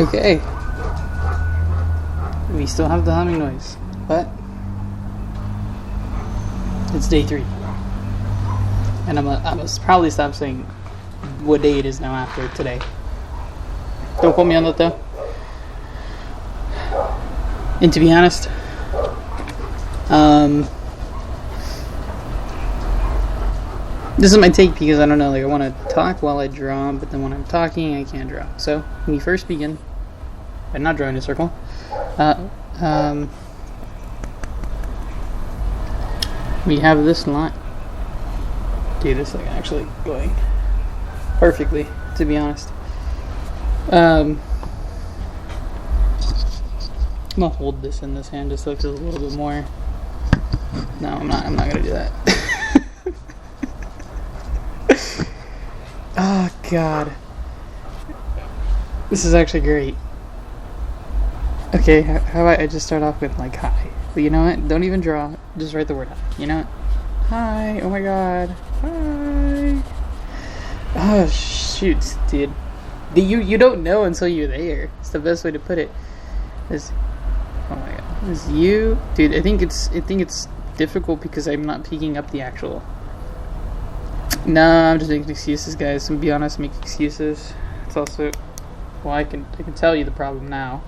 Okay. We still have the humming noise, but it's day 3. And I'm gonna probably stop saying what day it is now after today. Don't quote me on that though. And to be honest, this is my take because I don't know, like I want to talk while I draw, but then when I'm talking, I can't draw. So when you first begin, I'm not drawing a circle. We have this line. Dude, this is like actually going perfectly, to be honest. I'm gonna hold this in this hand just so it feels a little bit more. No, I'm not gonna do that. Oh god, this is actually great. Okay, how about I just start off with like hi? But you know what? Don't even draw. Just write the word hi. You know what? Hi. Oh my god. Hi. Oh shoot, dude. You don't know until you're there. It's the best way to put it. Oh my god. This you, dude. I think it's difficult because I'm not picking up the actual. No, I'm just making excuses, guys. To be honest, make excuses. It's also, well, I can tell you the problem now.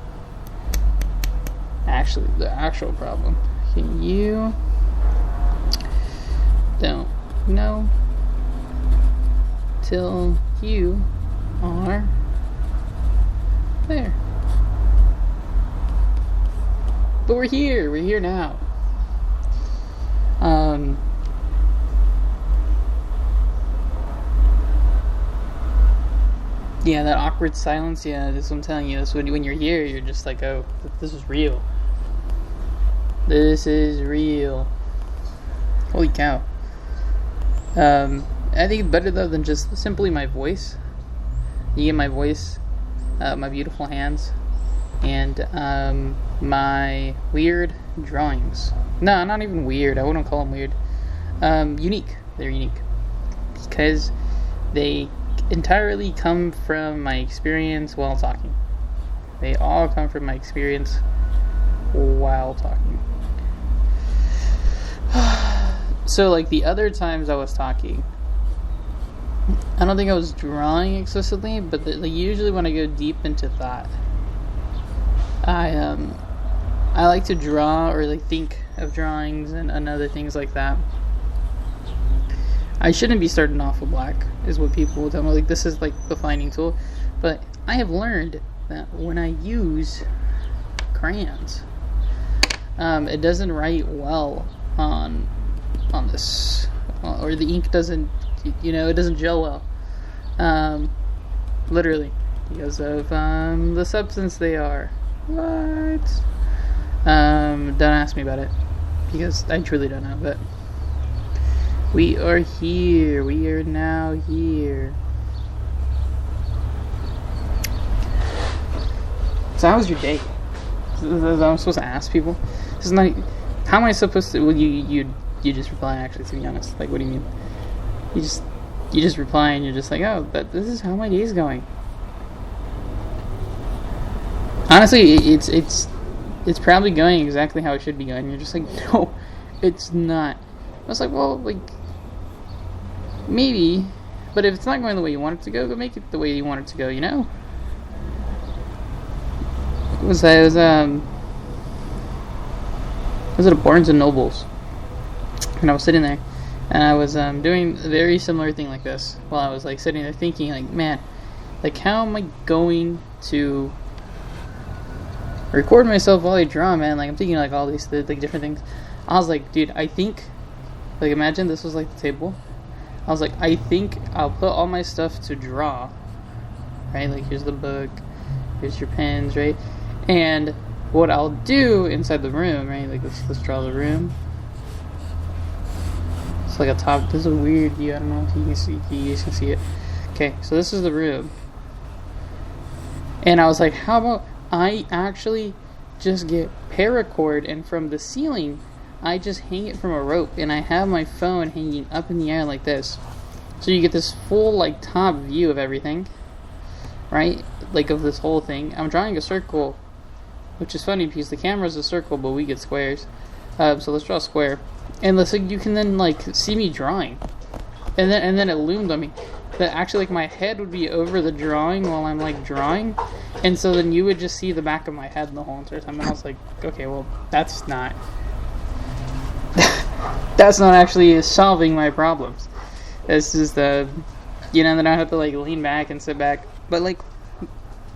Actually, the actual problem. Can you don't know till you are there. But we're here. We're here now. Yeah, that awkward silence. Yeah, that's what I'm telling you. That's when you're here, you're just like, oh, this is real. This is real. Holy cow. I think it's better though than just simply my voice. You get my voice, my beautiful hands, and my weird drawings. No, not even weird. I wouldn't call them weird. Unique. They're unique because they entirely come from my experience while talking. They all come from my experience while talking. So like the other times I was talking, I don't think I was drawing explicitly, but usually when I go deep into thought, I like to draw or like think of drawings and other things like that. I shouldn't be starting off with black, is what people will tell me. Like, this is like the finding tool. But I have learned that when I use crayons, it doesn't write well on this, or the ink doesn't, it doesn't gel well. Literally, because of the substance they are. What? Don't ask me about it, because I truly don't know, but we are here. We are now here. So how was your day? I'm supposed to ask people. This is not. How am I supposed to? Well, you just reply. Actually, to be honest, like, what do you mean? You just reply and you're just like, oh, but this is how my day is going. Honestly, it's probably going exactly how it should be going. You're just like, no, it's not. I was like, well, like, maybe, but if it's not going the way you want it to go make it the way you want it to go, Was at a Barnes and Nobles, and I was sitting there, and I was doing a very similar thing like this, while I was like sitting there thinking, like, man, like, how am I going to record myself while I draw, man? Like, I'm thinking like all these like different things. I was like, dude, I think, like, imagine this was like the table. I was like, I think I'll put all my stuff to draw, right? Like, here's the book, here's your pens, right? And what I'll do inside the room, right? Like, let's draw the room. It's like a top. This is a weird view. I don't know if you guys can see it. Okay, so this is the room. And I was like, how about I actually just get paracord, and from the ceiling I just hang it from a rope, and I have my phone hanging up in the air like this. So you get this full, like, top view of everything. right? Like of this whole thing. I'm drawing a circle, which is funny because the camera's a circle, but we get squares. So let's draw a square, and let's like you can then like see me drawing, and then it loomed on me that actually like my head would be over the drawing while I'm like drawing, and so then you would just see the back of my head the whole entire time. And I was like, okay, well that's not that's not actually solving my problems. It's just then I have to like lean back and sit back. But like,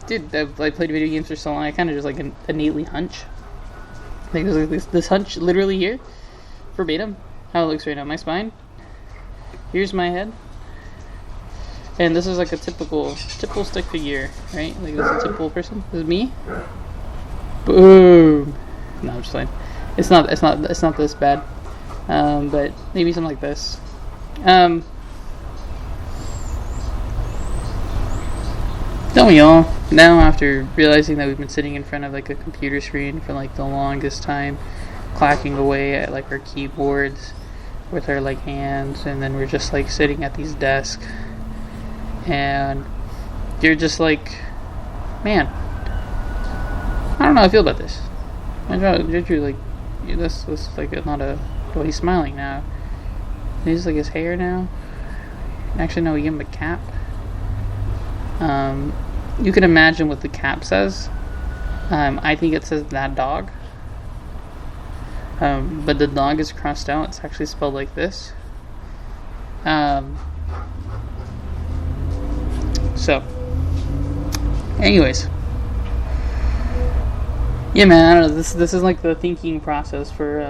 dude, I played video games for so long, I kind of just like innately hunch. Like there's like this hunch literally here, verbatim, how it looks right now. My spine. Here's my head. And this is like a typical stick figure, right? Like this is a typical person. This is me. Boom. No, I'm just playing. It's not this bad. But maybe something like this. Don't we all? Now, after realizing that we've been sitting in front of like a computer screen for like the longest time, clacking away at like our keyboards with our like hands, and then we're just like sitting at these desks, and you're just like, man, I don't know how I feel about this. You're like, this like not a. Well, he's smiling now. He's like his hair now. Actually, no, we give him a cap. You can imagine what the cap says. I think it says that dog. But the dog is crossed out. It's actually spelled like this. So, anyways, yeah, man. I don't know. This is like the thinking process for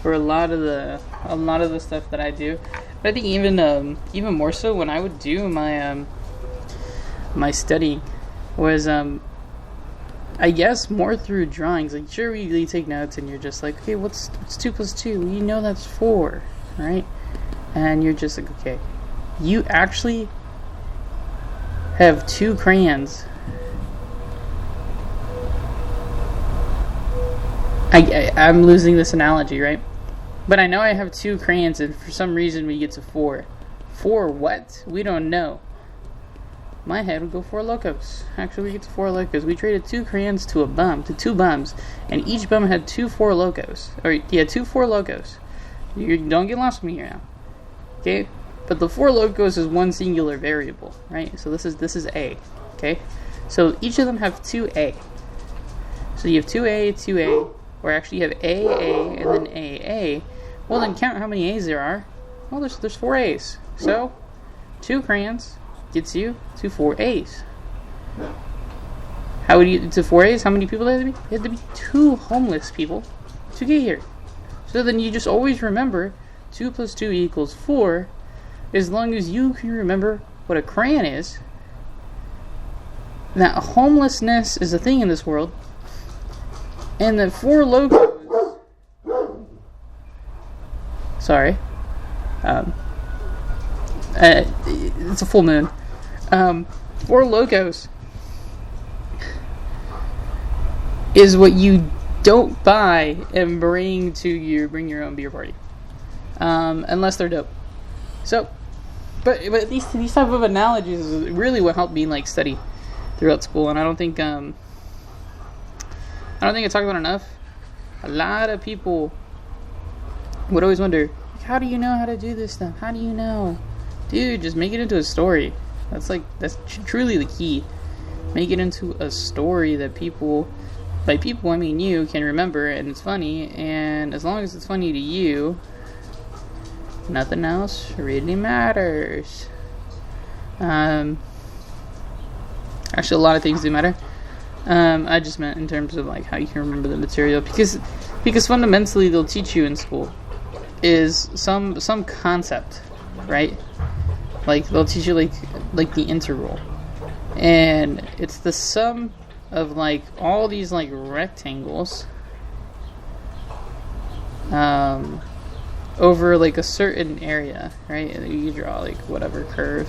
a lot of the stuff that I do. But I think even more so when I would do my my studying was I guess more through drawings. Like sure you take notes and you're just like, okay, what's 2 plus 2? You know that's 4, right? And you're just like, okay, you actually have 2 crayons. I'm losing this analogy, right? But I know I have 2 crayons, and for some reason we get to 4. 4 what? We don't know. My head would go 4 locos. Actually, we get to 4 locos. We traded 2 crayons to 2 bums, and each bum had 2 4 locos. Or yeah, 2 4 locos. You don't get lost with me here now. Okay? But the 4 locos is one singular variable, right? So this is A. Okay? So each of them have 2A. So you have 2A, 2A, or actually you have A, and then A. Well, then count how many A's there are. Well, there's 4 A's. So 2 crayons gets you to 4 A's. How would you to 4 A's? How many people there had to be? It had to be 2 homeless people to get here. So then you just always remember 2 plus 2 equals 4, as long as you can remember what a crayon is. Now, homelessness is a thing in this world, and the 4 logos. Sorry. It's a full moon. 4 logos is what you don't buy and bring your own beer party, unless they're dope. So, but these type of analogies is really what helped me like study throughout school, and I don't think I talk about it enough. A lot of people would always wonder, how do you know how to do this stuff? How do you know? Dude, just make it into a story. That's truly the key. Make it into a story that people, by people I mean you, can remember, and it's funny, and as long as it's funny to you, nothing else really matters. Actually, a lot of things do matter. I just meant in terms of like how you can remember the material, because fundamentally they'll teach you in school is some concept, right? Like they'll teach you like the integral, and it's the sum of like all these like rectangles over like a certain area, right? And you draw like whatever curve,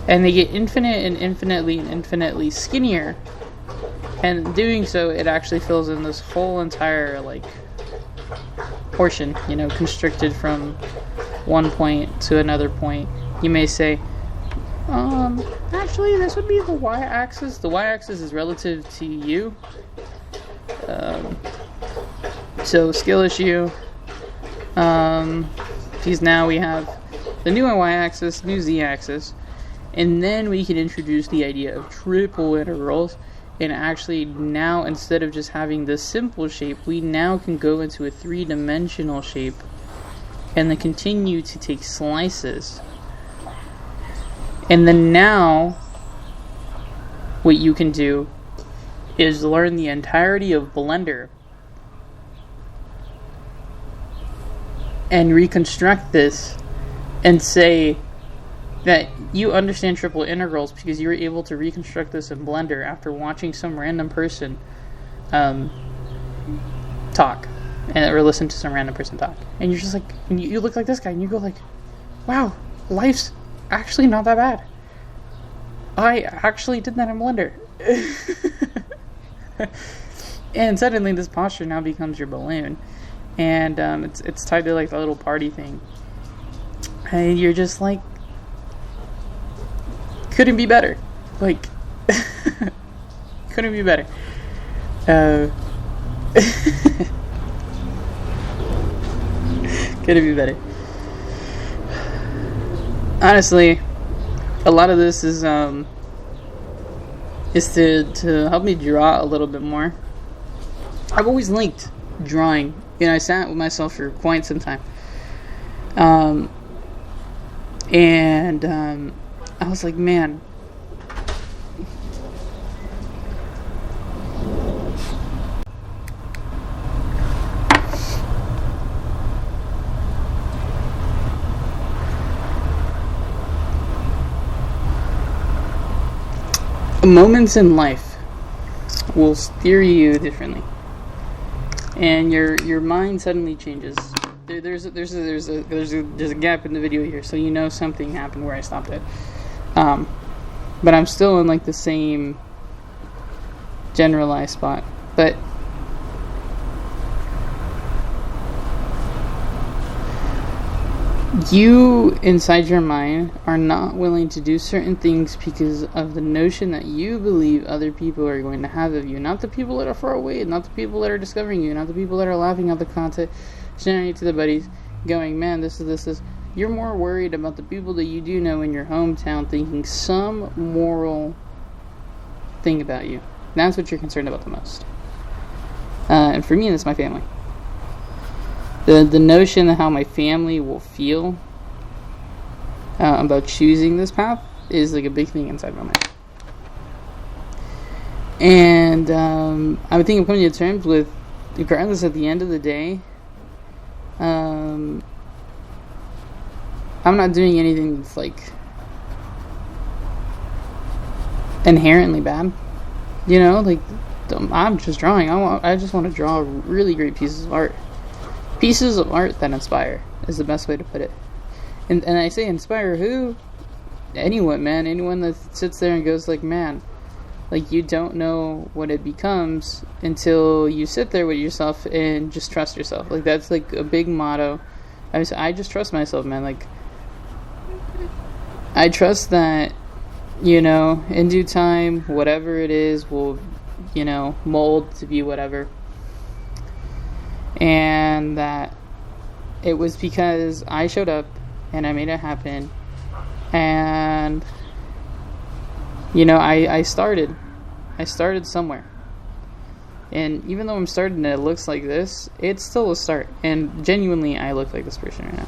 and they get infinite and infinitely skinnier, and doing so it actually fills in this whole entire like portion, constricted from one point to another point. You may say, Actually, this would be the y-axis. The y-axis is relative to you. So skill issue. Because now we have the new y-axis, new z-axis, and then we can introduce the idea of triple integrals. And actually, now instead of just having this simple shape, we now can go into a three-dimensional shape, and then continue to take slices. And then now, what you can do is learn the entirety of Blender and reconstruct this and say that you understand triple integrals because you were able to reconstruct this in Blender after watching some random person talk, or listen to some random person talk. And you're just like, and you look like this guy, and you go like, wow, life's actually not that bad. I actually did that in Blender. And suddenly this posture now becomes your balloon. And it's tied to like the little party thing. And you're just like, couldn't be better. Like, couldn't be better. Couldn't be better. Honestly, a lot of this is to help me draw a little bit more. I've always linked drawing, and I sat with myself for quite some time. I was like, man, moments in life will steer you differently, and your mind suddenly changes. There's a gap in the video here, so you know something happened where I stopped it. But I'm still in like the same generalized spot. But you inside your mind are not willing to do certain things because of the notion that you believe other people are going to have of you. Not the people that are far away, not the people that are discovering you, not the people that are laughing at the content, sharing it to the buddies, going, man, this. You're more worried about the people that you do know in your hometown thinking some moral thing about you. That's what you're concerned about the most. And for me, that's my family. The notion of how my family will feel about choosing this path is like a big thing inside my mind. And I think I'm coming to terms with, regardless at the end of the day, I'm not doing anything that's like inherently bad. You know, like I'm just drawing. I just want to draw really great pieces of art. Pieces of art that inspire is the best way to put it. And I say inspire who? Anyone, man. Anyone that sits there and goes like, man, like you don't know what it becomes until you sit there with yourself and just trust yourself. Like that's like a big motto. I just trust myself, man. Like I trust that, you know, in due time, whatever it is will, you know, mold to be whatever. And that it was because I showed up and I made it happen. And, you know, I started somewhere. And even though I'm starting and it looks like this, it's still a start. And genuinely, I look like this person right now.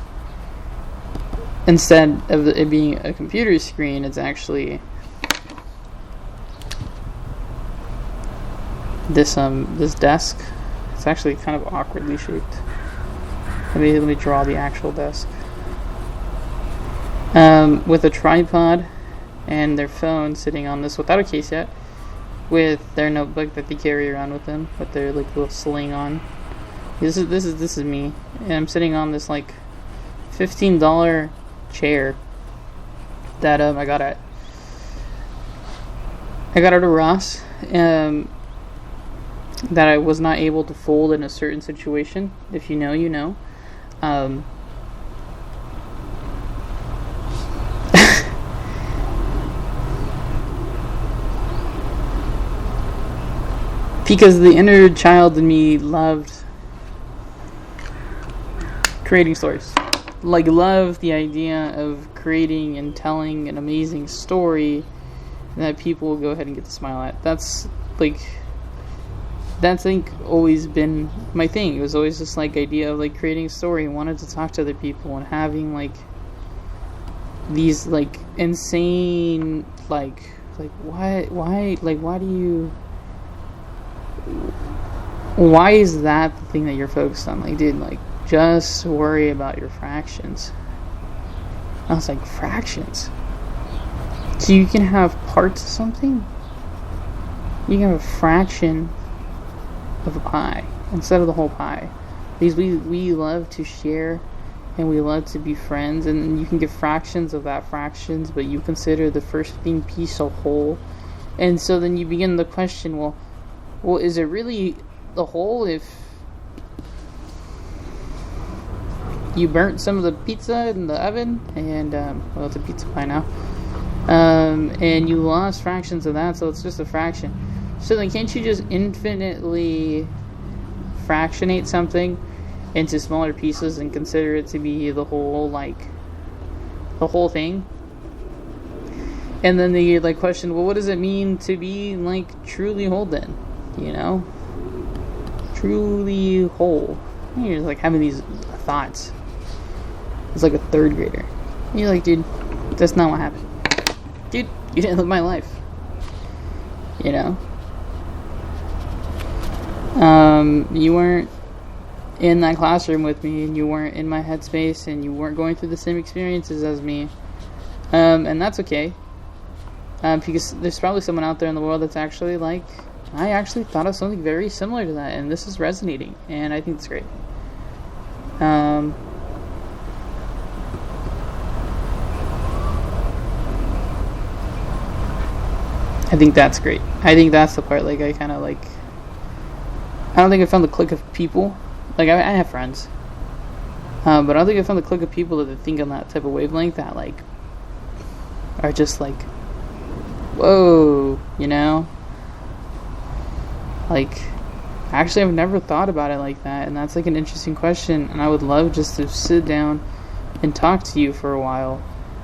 Instead of it being a computer screen, it's actually this desk. It's actually kind of awkwardly shaped. Let me draw the actual desk. With a tripod and their phone sitting on this without a case yet, with their notebook that they carry around with them, with their like little sling on. This is me, and I'm sitting on this like $15 chair that I got at Ross. That I was not able to fold in a certain situation. If you know, you know. Because the inner child in me loved creating stories. Like, loved the idea of creating and telling an amazing story that people will go ahead and get to smile at. That's I think always been my thing. It was always this like idea of like creating a story and wanted to talk to other people and having like these like insane why is that the thing that you're focused on? Like, dude, like, just worry about your fractions. I was like, fractions? So you can have parts of something? You can have a fraction of a pie instead of the whole pie. Because we love to share and we love to be friends, and you can get fractions of that fractions, but you consider the first thing piece a whole. And so then you begin the question, well, is it really the whole if you burnt some of the pizza in the oven and well, it's a pizza pie now, and you lost fractions of that, so it's just a fraction. So then can't you just infinitely fractionate something into smaller pieces and consider it to be the whole, like the whole thing? And then the like question, well, what does it mean to be like truly whole then? You know, truly whole. And you're just like having these thoughts. It's like a third grader. And you're like, dude, that's not what happened. Dude, you didn't live my life. You know? You weren't in that classroom with me, and you weren't in my headspace, and you weren't going through the same experiences as me. And that's okay. Because there's probably someone out there in the world that's actually like, I actually thought of something very similar to that, and this is resonating, and I think it's great. I think that's great. I think that's the part, like, I kind of, like, I don't think I found the clique of people. Like, I have friends. But I don't think I found the clique of people that think on that type of wavelength that, like, are just, like, whoa, you know? Like, actually, I've never thought about it like that, and that's, like, an interesting question, and I would love just to sit down and talk to you for a while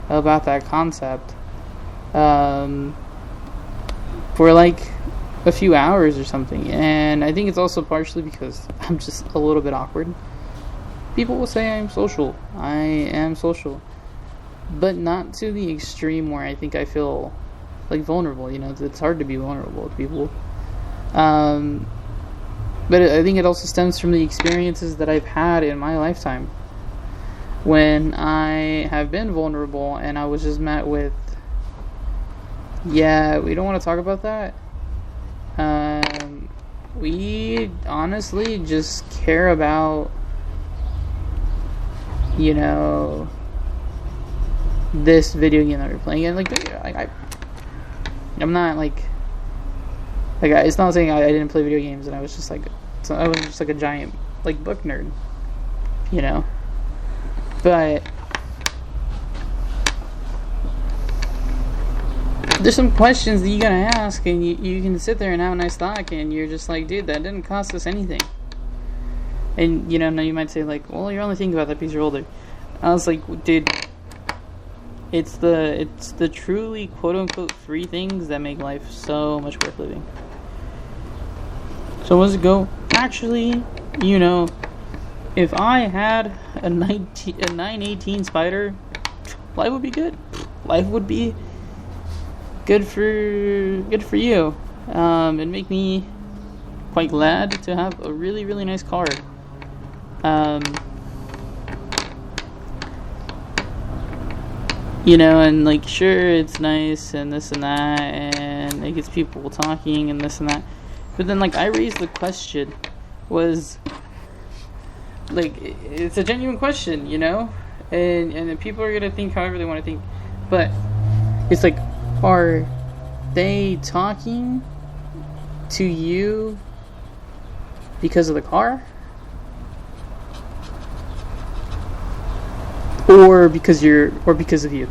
about that concept. For, like, a few hours or something. And I think it's also partially because I'm just a little bit awkward. People will say I'm social. I am social. But not to the extreme where I think I feel, like, vulnerable. You know, it's hard to be vulnerable with people. But I think it also stems from the experiences that I've had in my lifetime. When I have been vulnerable and I was just met with, yeah, we don't want to talk about that. We honestly just care about, you know, this video game that we're playing. And, like, I'm not, like, it's not saying I didn't play video games and I was just, like, I was just, like, a giant, like, book nerd, you know? But there's some questions that you gotta ask, and you can sit there and have a nice talk, and you're just like, dude, that didn't cost us anything. And, you know, now you might say, like, well, you're only thinking about that because you're older. I was like, dude, it's the truly quote-unquote free things that make life so much worth living. So let's go. Actually, you know, if I had a 918 Spider, life would be good. Life would be good for you, and make me quite glad to have a really, really nice car. You know, and, like, sure, it's nice and this and that, and it gets people talking and this and that, but then, like, I raised the question, was, like, it's a genuine question, you know, and people are gonna think however they want to think, but it's like, are they talking to you because of the car? Or because of you?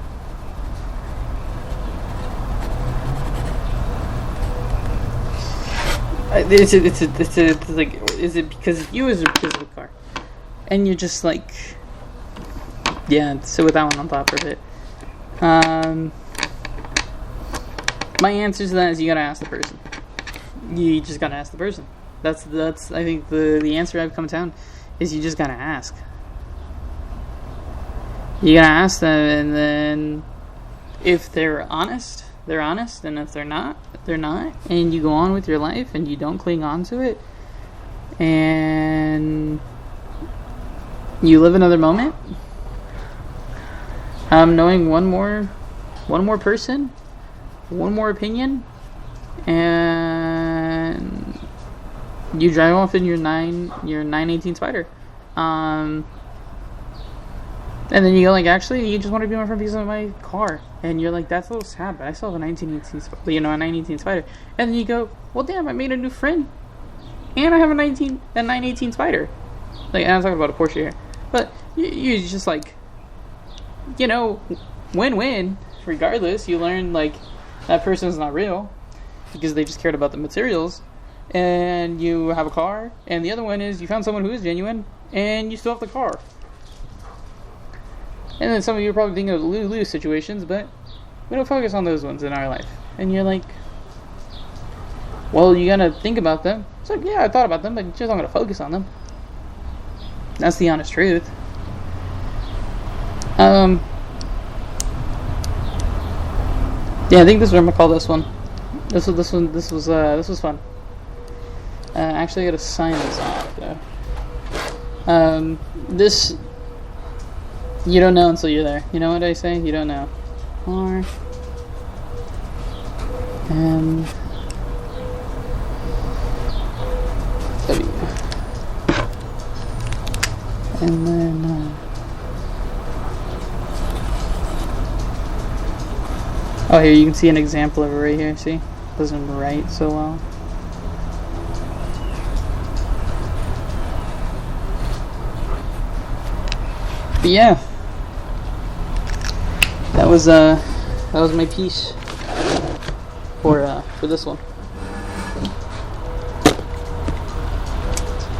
It's like, is it because of you or is it because of the car? And you're just like, yeah, sit with that one on top of it. My answer to that is you gotta ask the person. You just gotta ask the person. That's I think the answer I've come down is you just gotta ask. You gotta ask them, and then if they're honest, they're honest, and if they're not, they're not, and you go on with your life and you don't cling on to it, and you live another moment. Knowing one more person, one more opinion, and you drive off in your 918 Spider, and then you go like, actually, you just want to be my friend because of my car, and you're like, that's a little sad, but I still have a 918 Spider, and then you go, well, damn, I made a new friend, and I have a 918 Spider, like, and I'm talking about a Porsche here, but you just like, you know, win-win. Regardless, you learn like that person is not real because they just cared about the materials, and you have a car, and the other one is you found someone who is genuine and you still have the car. And then some of you are probably thinking of lose-lose situations, but we don't focus on those ones in our life. And you're like, well, you gotta think about them. It's like, yeah, I thought about them, but just not gonna focus on them. That's the honest truth. Yeah, I think this is what I'm gonna call this one. This was fun. Actually, I gotta sign this off though. This, you don't know until you're there. You know what I say? You don't know. R M W, and then. Oh, here you can see an example of it right here. See, it doesn't write so well. But yeah, that was my piece for this one.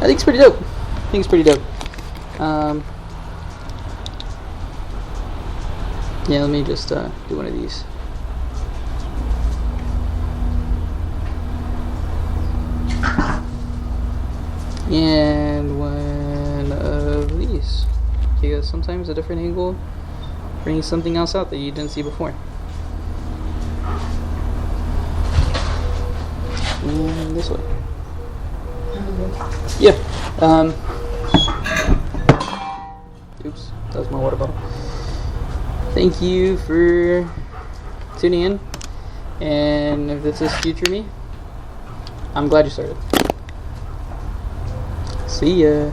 I think it's pretty dope. Yeah, let me just do one of these. And one of these. Because sometimes a different angle brings something else out that you didn't see before. And this way. Yeah. Oops, that was my water bottle. Thank you for tuning in. And if this is future me, I'm glad you started. See ya.